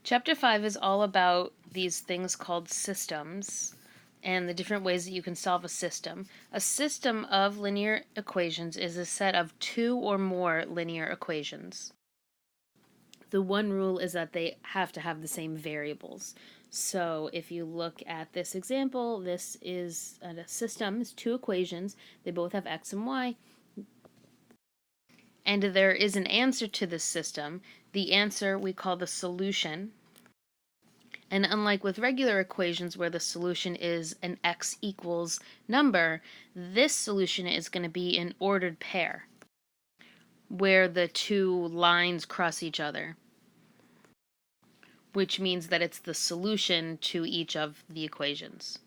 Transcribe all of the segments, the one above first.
Chapter 5 is all about these things called systems and the different ways that you can solve a system. A system of linear equations is a set of two or more linear equations. The one rule is that they have to have the same variables. So if you look at this example, this is a system, it's two equations. They both have x and y. And there is an answer to this system. The answer we call the solution. And unlike with regular equations where the solution is an x equals number, this solution is going to be an ordered pair where the two lines cross each other, which means that it's the solution to each of the equations.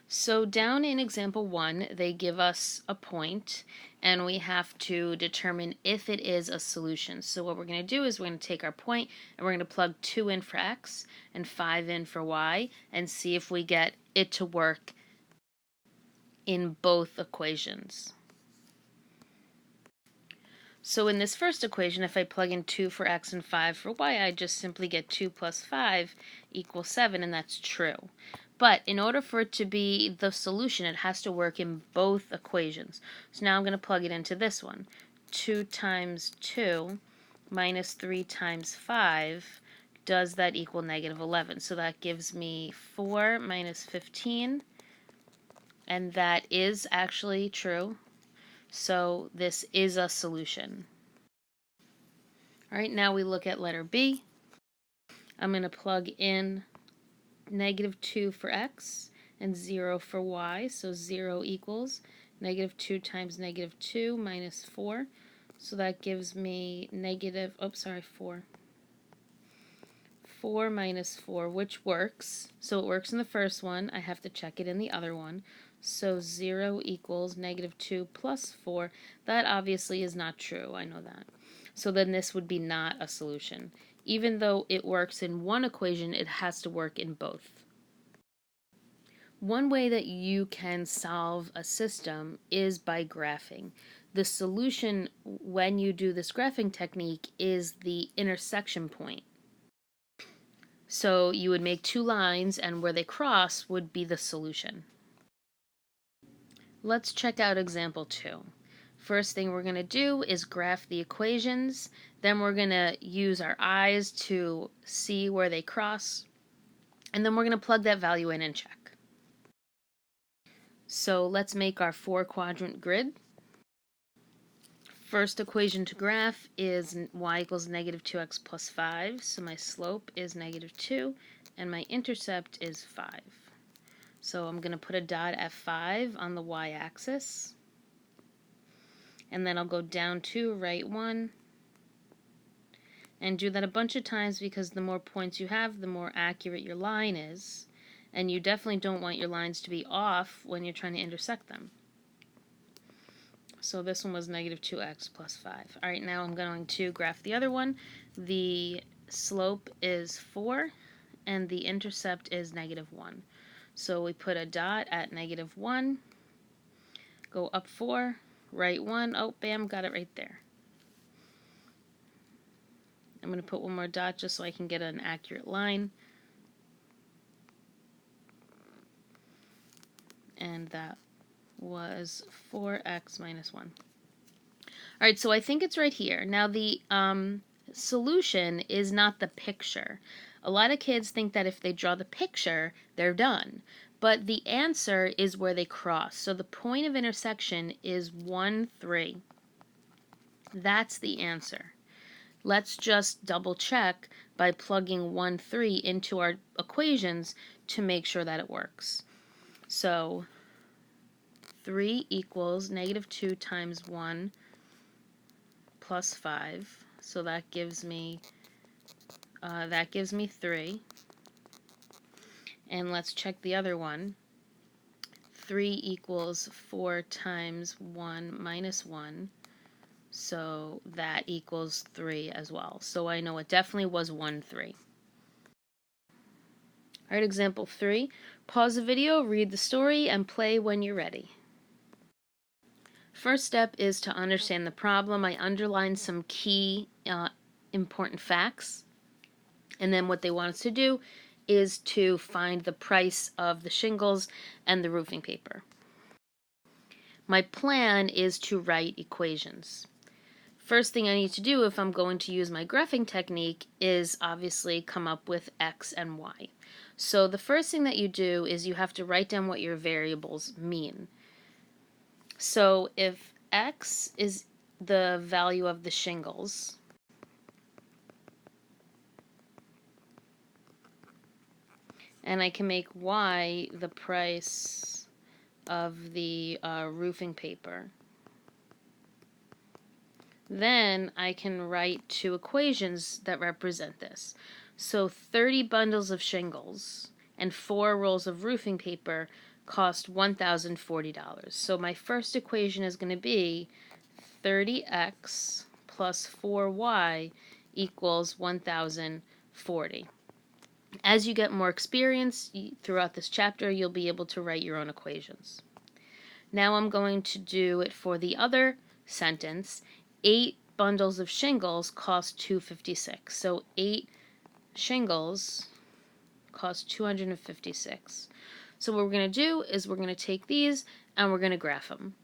So down in example 1, they give us a point, and we have to determine if it is a solution. So what we're going to do is we're going to take our point, and we're going to plug 2 in for x and 5 in for y, and see if we get it to work in both equations. So in this first equation, if I plug in 2 for x and 5 for y, I just simply get 2 plus 5 equals 7, and that's true. But in order for it to be the solution, it has to work in both equations. So now I'm going to plug it into this one. 2 times 2 minus 3 times 5, does that equal negative 11? So that gives me 4 minus 15, and that is actually true. So this is a solution. All right, now we look at letter B. I'm going to plug in negative 2 for x and 0 for y, so 0 equals negative 2 times negative 2 minus 4, so that gives me negative, 4 minus 4, which works. So it works in the first one. I have to check it in the other one. So 0 equals negative 2 plus 4. That obviously is not true. I know that. So then this would be not a solution. Even though it works in one equation, it has to work in both. One way that you can solve a system is by graphing. The solution when you do this graphing technique is the intersection point. So you would make two lines, and where they cross would be the solution. Let's check out example 2. First thing we're going to do is graph the equations. Then we're going to use our eyes to see where they cross. And then we're going to plug that value in and check. So let's make our 4-quadrant grid. First equation to graph is y equals negative 2x plus 5. So my slope is negative 2, and my intercept is 5. So I'm going to put a dot at 5 on the y-axis. And then I'll go down 2, right 1, and do that a bunch of times because the more points you have, the more accurate your line is. And you definitely don't want your lines to be off when you're trying to intersect them. So this one was negative 2x plus 5. All right, now I'm going to graph the other one. The slope is 4, and the intercept is negative 1. So we put a dot at negative 1, go up 4, right 1, oh, bam, got it right there. I'm going to put one more dot just so I can get an accurate line. And that was 4x minus 1. All right, so I think it's right here. Now the solution is not the picture. A lot of kids think that if they draw the picture, they're done. But the answer is where they cross. So the point of intersection is 1, 3. That's the answer. Let's just double check by plugging 1, 3 into our equations to make sure that it works. So 3 equals negative 2 times 1 plus 5. So that gives me 3. And let's check the other one. 3 equals 4 times 1 minus 1. So that equals 3 as well. So I know it definitely was 1, 3. All right, example 3. Pause the video, read the story, and play when you're ready. First step is to understand the problem. I underlined some key important facts. And then what they want us to do is to find the price of the shingles and the roofing paper. My plan is to write equations. First thing I need to do if I'm going to use my graphing technique is obviously come up with x and y. So the first thing that you do is you have to write down what your variables mean. So if x is the value of the shingles, and I can make y the price of the roofing paper, then I can write two equations that represent this. So 30 bundles of shingles and 4 rolls of roofing paper cost $1,040. So my first equation is going to be 30x plus 4y equals 1,040. As you get more experience throughout this chapter, you'll be able to write your own equations. Now I'm going to do it for the other sentence. 8 bundles of shingles cost $256. So 8 shingles cost $256. So what we're going to do is we're going to take these and we're going to graph them.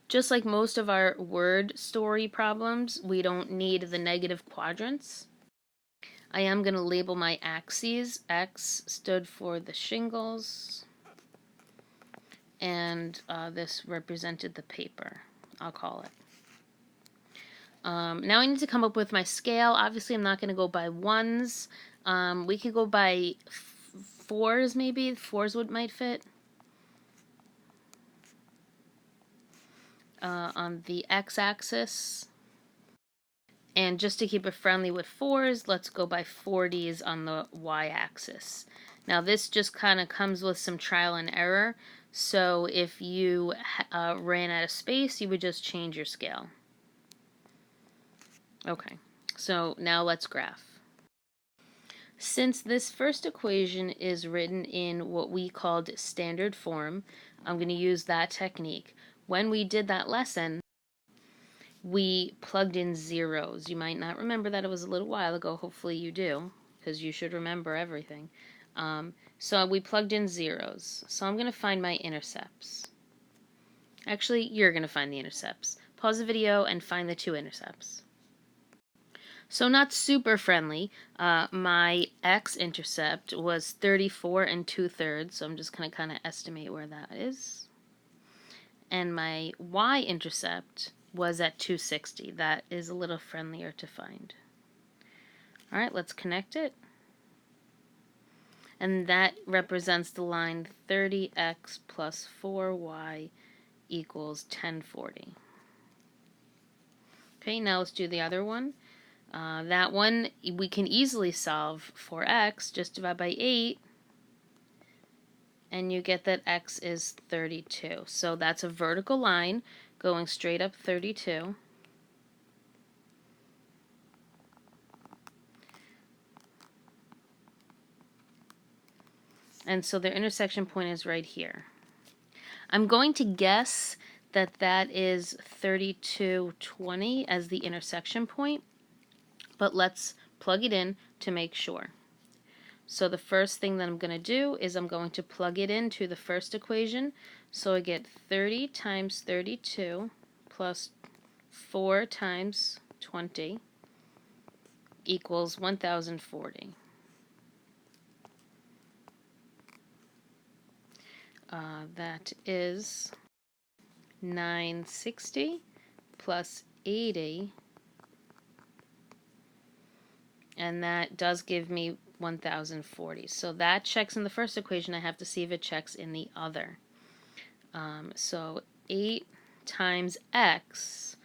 Just like most of our word story problems, we don't need the negative quadrants. I am going to label my axes. X stood for the shingles, and this represented the paper, I'll call it. Now I need to come up with my scale. Obviously, I'm not going to go by ones. We could go by fours, maybe. Fours might fit. On the x-axis. And just to keep it friendly with fours, let's go by 40s on the y-axis. Now this just kind of comes with some trial and error. So if you ran out of space, you would just change your scale. Okay, so now let's graph. Since this first equation is written in what we called standard form, I'm going to use that technique. When we did that lesson, we plugged in zeros. You might not remember that, it was a little while ago. Hopefully you do, because you should remember everything. So we plugged in zeros. So I'm going to find my intercepts. Actually, you're going to find the intercepts. Pause the video and find the two intercepts. So not super friendly. My x-intercept was 34 2/3, so I'm just going to kind of estimate where that is. And my y-intercept was at 260. That is a little friendlier to find. All right, let's connect it. And that represents the line 30x plus 4y equals 1040. Okay, now let's do the other one. That one we can easily solve for x. Just divide by 8. And you get that x is 32. So that's a vertical line going straight up 32. And so their intersection point is right here. I'm going to guess that that is 3220 as the intersection point, but let's plug it in to make sure. So the first thing that I'm going to do is I'm going to plug it into the first equation. So I get 30 times 32 plus 4 times 20 equals 1040. That is 960 plus 80, and that does give me 1040. So that checks in the first equation. I have to see if it checks in the other. So 8 times x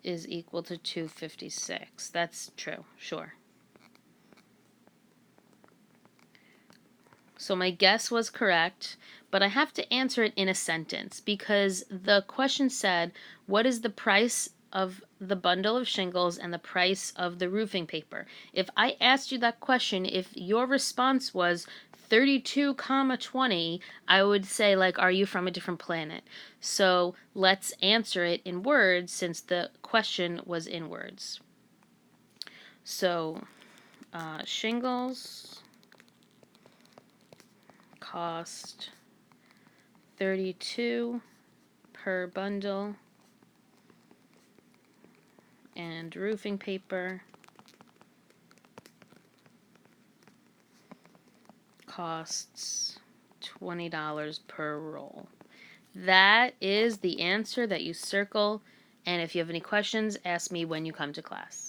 is equal to 256. That's true, sure. So my guess was correct, but I have to answer it in a sentence because the question said, what is the price of the bundle of shingles and the price of the roofing paper? If I asked you that question, if your response was 32 comma 20, I would say, like, are you from a different planet? So let's answer it in words since the question was in words. So shingles cost 32 per bundle, and roofing paper costs $20 per roll. That is the answer that you circle, and if you have any questions, ask me when you come to class.